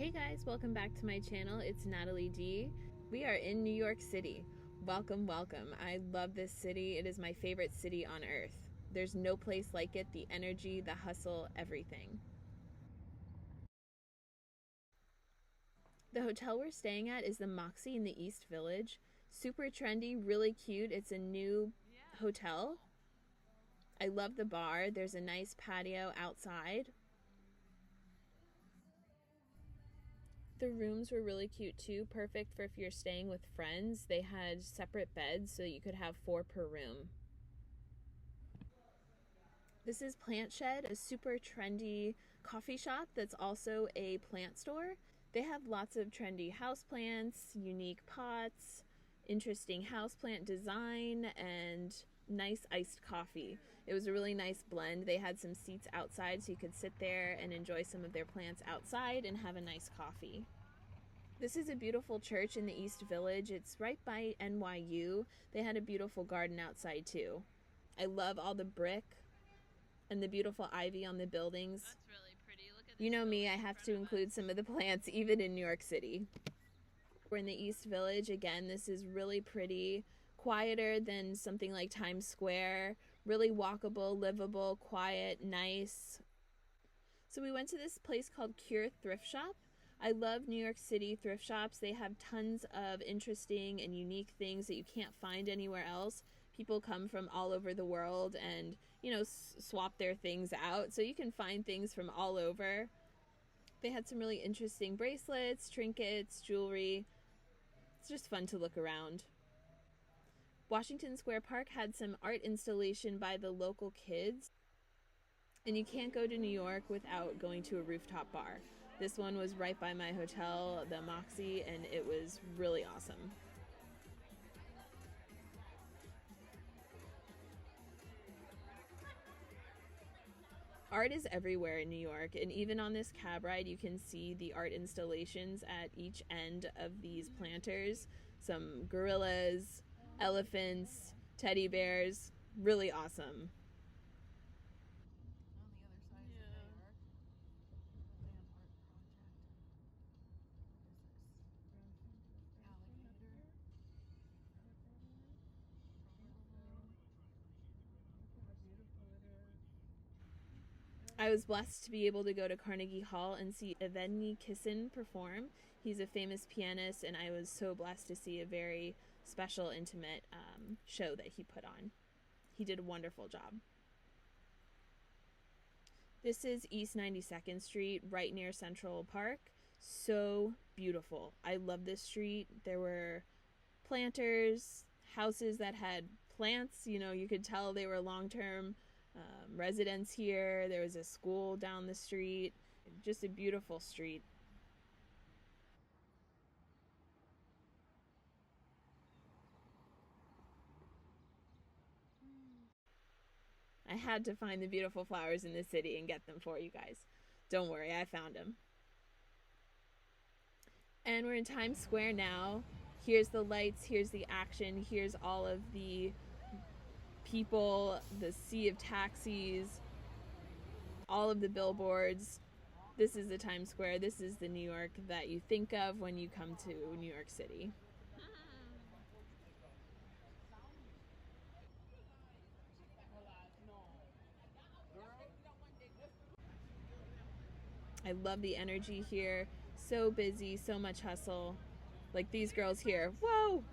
Hey guys, welcome back to my channel. It's Natalie D. We are in New York City. Welcome, welcome. I love this city. It is my favorite city on earth. There's no place like it. The energy, the hustle, everything. The hotel we're staying at is the Moxie in the East Village. Super trendy, really cute. It's a new hotel. I love the bar. There's a nice patio outside. The rooms were really cute too, perfect for if you're staying with friends. They had separate beds so you could have 4 per room. This is Plant Shed, a super trendy coffee shop that's also a plant store. They have lots of trendy houseplants, unique pots, interesting houseplant design, and nice iced coffee. It was a really nice blend. They had some seats outside so you could sit there and enjoy some of their plants outside and have a nice coffee. This is a beautiful church in the East Village. It's right by NYU. They had a beautiful garden outside too. I love all the brick and the beautiful ivy on the buildings. That's really pretty. Look at this. You know me, I have to include some of the plants even in New York City. We're in the East Village. Again, this is really pretty, quieter than something like Times Square. Really walkable, livable, quiet, nice. So we went to this place called Cure Thrift Shop. I love New York City thrift shops. They have tons of interesting and unique things that you can't find anywhere else. People come from all over the world and, swap their things out. So you can find things from all over. They had some really interesting bracelets, trinkets, jewelry. It's just fun to look around. Washington Square Park had some art installation by the local kids. And you can't go to New York without going to a rooftop bar. This one was right by my hotel, the Moxie, and it was really awesome. Art is everywhere in New York, and even on this cab ride you can see the art installations at each end of these planters. Some gorillas, elephants, teddy bears, really awesome. On the other side is the New York. Damn art project. What is this? Alligator. Look how beautiful it is. I was blessed to be able to go to Carnegie Hall and see Evgeny Kissin perform. He's a famous pianist, and I was so blessed to see a very special, intimate show that he put on. He did a wonderful job. This is East 92nd Street, right near Central Park. So beautiful. I love this street. There were planters, houses that had plants. You could tell they were long-term residents here. There was a school down the street. Just a beautiful street. I had to find the beautiful flowers in the city and get them for you guys. Don't worry, I found them. And we're in Times Square now. Here's the lights, here's the action, here's all of the people, the sea of taxis, all of the billboards. This is the Times Square. This is the New York that you think of when you come to New York City. I love the energy here. So busy, so much hustle. Like these girls here. Whoa!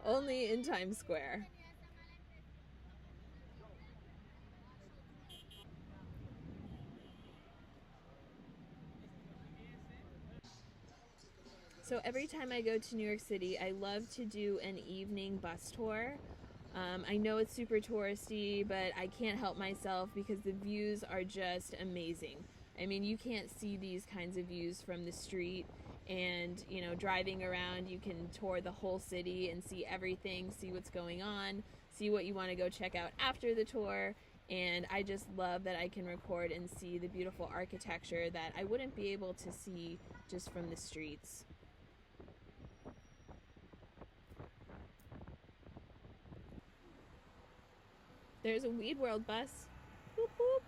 Only in Times Square. So every time I go to New York City, I love to do an evening bus tour. I know it's super touristy, but I can't help myself because the views are just amazing. I mean, you can't see these kinds of views from the street, and driving around you can tour the whole city and see everything, see what's going on, see what you want to go check out after the tour. And I just love that I can record and see the beautiful architecture that I wouldn't be able to see just from the streets. There's a Weed World bus. Boop, boop.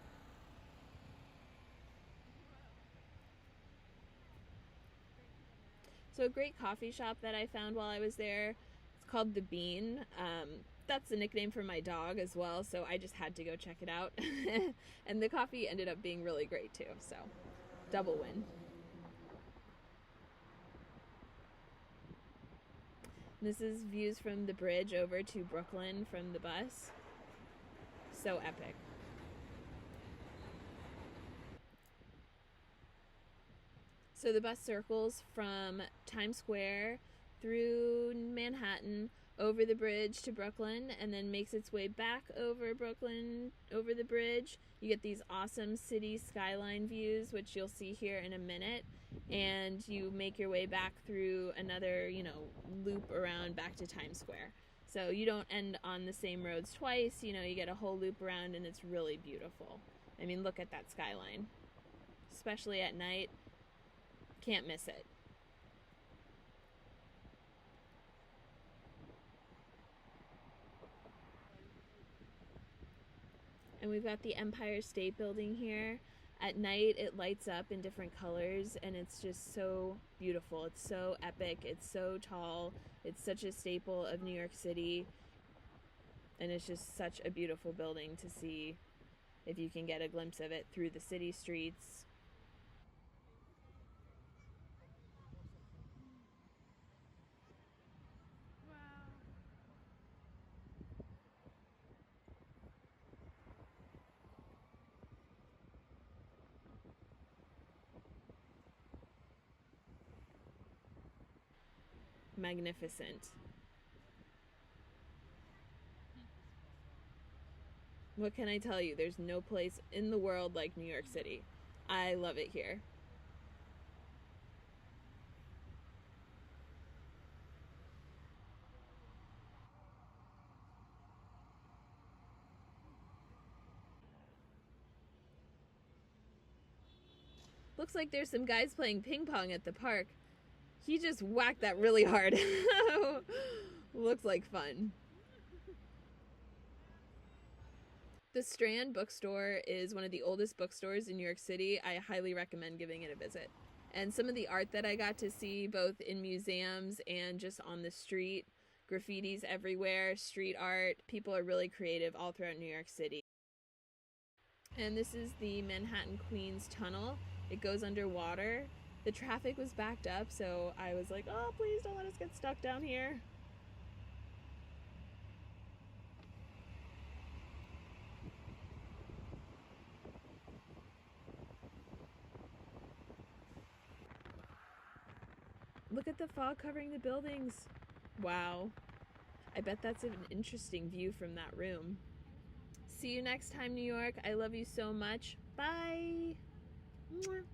So a great coffee shop that I found while I was there, it's called The Bean. That's the nickname for my dog as well, so I just had to go check it out. And the coffee ended up being really great too, so double win. This is views from the bridge over to Brooklyn from the bus. So epic. So the bus circles from Times Square through Manhattan, over the bridge to Brooklyn, and then makes its way back over Brooklyn, over the bridge. You get these awesome city skyline views, which you'll see here in a minute, and you make your way back through another, loop around back to Times Square. So you don't end on the same roads twice, you get a whole loop around, and it's really beautiful. I mean, look at that skyline. Especially at night, can't miss it. And we've got the Empire State Building here. At night, it lights up in different colors, and it's just so beautiful. It's so epic. It's so tall. It's such a staple of New York City. And it's just such a beautiful building to see if you can get a glimpse of it through the city streets. Magnificent. What can I tell you? There's no place in the world like New York City. I love it here. Looks like there's some guys playing ping pong at the park. He just whacked that really hard. Looks like fun. The Strand Bookstore is one of the oldest bookstores in New York City. I highly recommend giving it a visit. And some of the art that I got to see, both in museums and just on the street, graffitis everywhere, street art. People are really creative all throughout New York City. And this is the Manhattan Queens Tunnel. It goes underwater. The traffic was backed up, so I was like, oh, please don't let us get stuck down here. Look at the fog covering the buildings. Wow. I bet that's an interesting view from that room. See you next time, New York. I love you so much. Bye. Mwah.